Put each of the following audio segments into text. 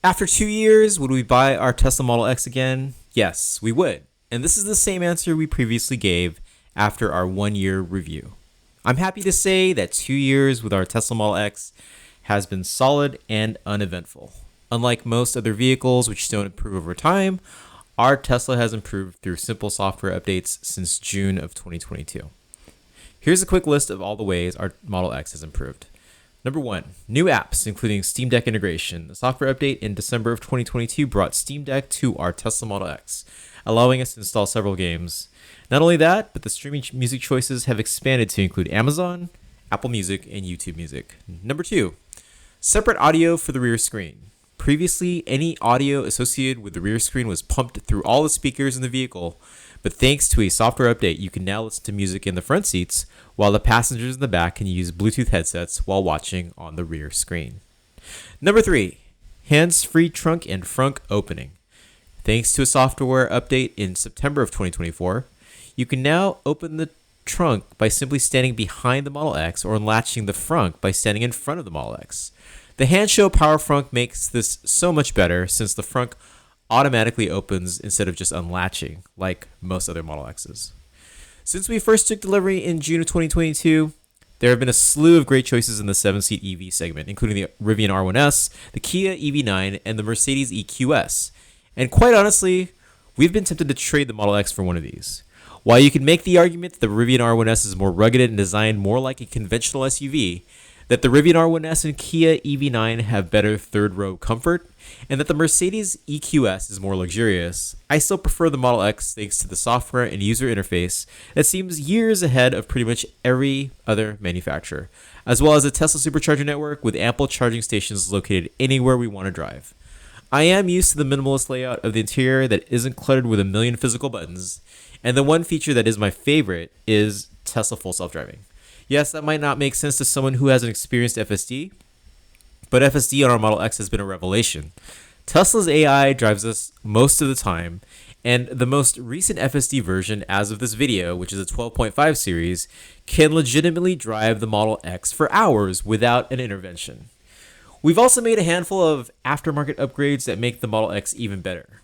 After 2 years, would we buy our Tesla Model X again? Yes, we would. And this is the same answer we previously gave after our 1 year review. I'm happy to say that 2 years with our Tesla Model X has been solid and uneventful. Unlike most other vehicles which don't improve over time, our Tesla has improved through simple software updates since June of 2022. Here's a quick list of all the ways our Model X has improved. Number 1, new apps, including Steam Deck integration. The software update in December of 2022 brought Steam Deck to our Tesla Model X, allowing us to install several games. Not only that, but the streaming music choices have expanded to include Amazon, Apple Music, and YouTube Music. Number 2, separate audio for the rear screen. Previously, any audio associated with the rear screen was pumped through all the speakers in the vehicle, but thanks to a software update, you can now listen to music in the front seats, while the passengers in the back can use Bluetooth headsets while watching on the rear screen. Number 3, hands-free trunk and frunk opening. Thanks to a software update in September of 2024, you can now open the trunk by simply standing behind the Model X or unlatching the frunk by standing in front of the Model X. The Handshow Power Frunk makes this so much better since the frunk automatically opens instead of just unlatching like most other Model X's. Since we first took delivery in June of 2022, there have been a slew of great choices in the 7-seat EV segment, including the Rivian R1S, the Kia EV9, and the Mercedes EQS. And quite honestly, we've been tempted to trade the Model X for one of these. While you can make the argument that the Rivian R1S is more rugged and designed more like a conventional SUV, that the Rivian R1S and Kia EV9 have better third-row comfort, and that the Mercedes EQS is more luxurious, I still prefer the Model X thanks to the software and user interface that seems years ahead of pretty much every other manufacturer, as well as a Tesla supercharger network with ample charging stations located anywhere we want to drive. I am used to the minimalist layout of the interior that isn't cluttered with a million physical buttons, and the one feature that is my favorite is Tesla Full Self-Driving. Yes, that might not make sense to someone who hasn't experienced FSD, but FSD on our Model X has been a revelation. Tesla's AI drives us most of the time, and the most recent FSD version as of this video, which is a 12.5 series, can legitimately drive the Model X for hours without an intervention. We've also made a handful of aftermarket upgrades that make the Model X even better.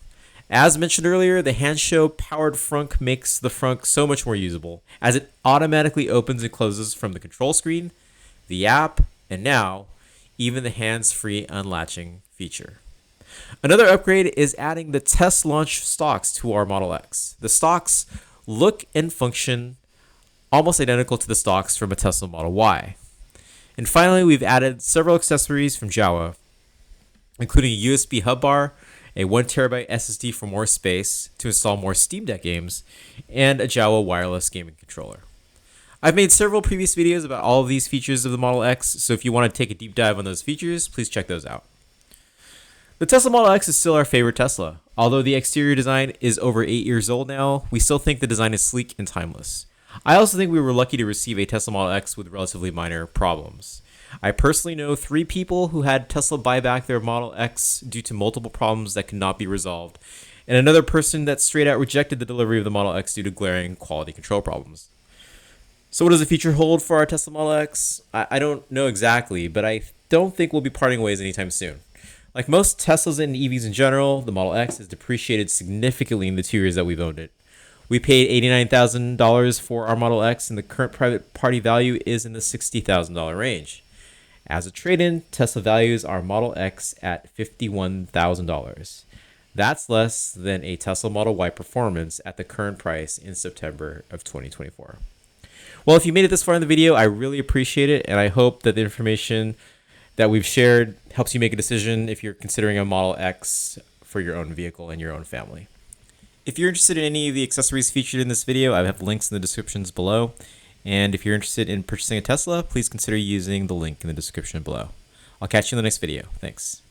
As mentioned earlier, the Handshow powered frunk makes the frunk so much more usable, as it automatically opens and closes from the control screen, the app, and now, even the hands-free unlatching feature. Another upgrade is adding the test launch stocks to our Model X. The stocks look and function almost identical to the stocks from a Tesla Model Y. And finally, we've added several accessories from Jowua, including a USB hub bar, a 1TB SSD for more space to install more Steam Deck games, and a Jowua wireless gaming controller. I've made several previous videos about all of these features of the Model X, so if you want to take a deep dive on those features, please check those out. The Tesla Model X is still our favorite Tesla. Although the exterior design is over 8 years old now, we still think the design is sleek and timeless. I also think we were lucky to receive a Tesla Model X with relatively minor problems. I personally know 3 people who had Tesla buy back their Model X due to multiple problems that could not be resolved, and another person that straight out rejected the delivery of the Model X due to glaring quality control problems. So what does the future hold for our Tesla Model X? I don't know exactly, but I don't think we'll be parting ways anytime soon. Like most Teslas and EVs in general, the Model X has depreciated significantly in the 2 years that we've owned it. We paid $89,000 for our Model X, and the current private party value is in the $60,000 range. As a trade-in, Tesla values our Model X at $51,000. That's less than a Tesla Model Y Performance at the current price in September of 2024. Well, if you made it this far in the video, I really appreciate it, and I hope that the information that we've shared helps you make a decision if you're considering a Model X for your own vehicle and your own family. If you're interested in any of the accessories featured in this video, I have links in the descriptions below. And if you're interested in purchasing a Tesla, please consider using the link in the description below. I'll catch you in the next video. Thanks.